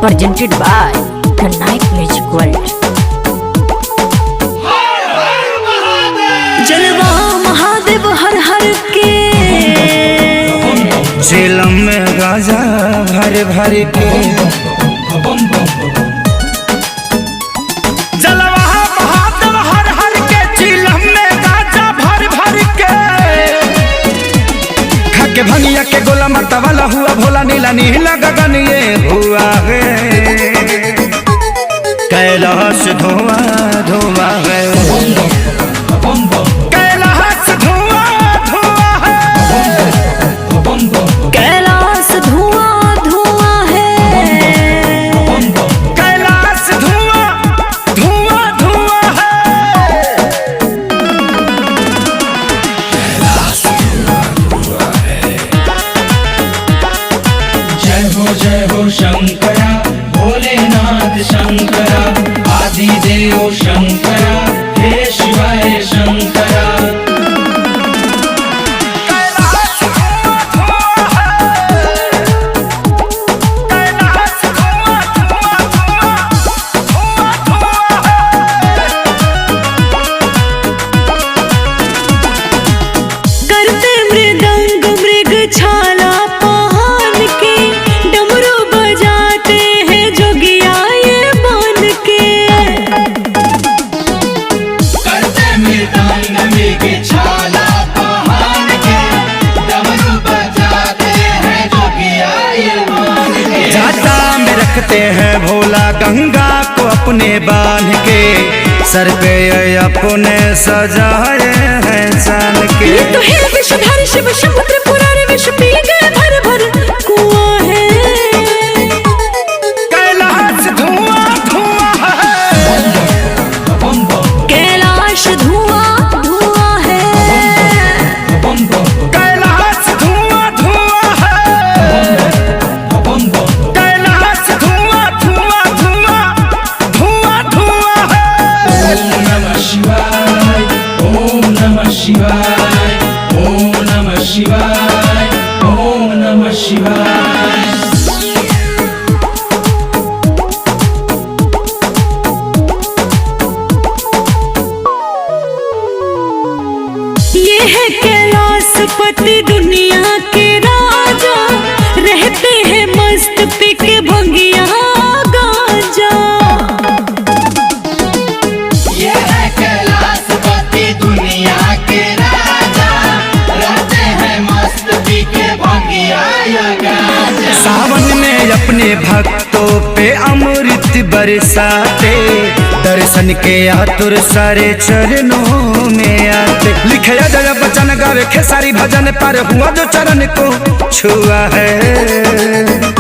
Presented by the Night Music World. जलवा महादेव हर हर के झेलम में गाजा भर भर के जलवा महादेव हर हर के झेलम में गाजा भर भर के खाके भंगिया के गोला मरता वाला हुआ भोला नीला नीला गगन ये हुआ है कैलाश धुआं धुआं है कैलाश धुआं धुआं है कैलाश धुआं धुआं है कैलाश धुआं धुआं धुआं है जय हो शंकरा भोलेनाथ शंकरा आदिदेव शंकरा हे शिवाय शंकरा। कैलाश धुआं धुआं है कैलाश धुआं धुआं धुआं धुआं धुआं है करते मृदंग मृग छाला पहन के डमरू बजाते हैं जोगिया ये बन के करते मृदंग मृग छाला पहन के डमरू बजाते हैं जोगिया ये मान के। जाता में रखते हैं भोला गंगा को अपने बांध के सर पे अपने सजाए हैं चांद के ये तो है विषधर शिव समुद्र पुराने विष पी गए भर भर कुआं है कैलाश धुआं धुआं है कैलाश धुआं धुआं है कैलाश धुआं धुआं है कैलाश धुआं धुआं धुआं धुआं धुआं है। ओम नमः शिवाय ओम नमः शिवाय ओम नमः शिवाय ओम नमः शिवाय। ये है कैलाशपति दुनिया के राजा रहते हैं मस्त पी के भंगिया गांजा। ये है कैलाशपति दुनिया के राजा रहते हैं मस्त पी के भंगिया गांजा। सावन में अपने भक्तों पे अमृत बरसाते दर्शन के आतुर सारे चरणों में आते लिखे जय बचन गावे खेसारी भजन पर हुआ जो चरण को छुआ है।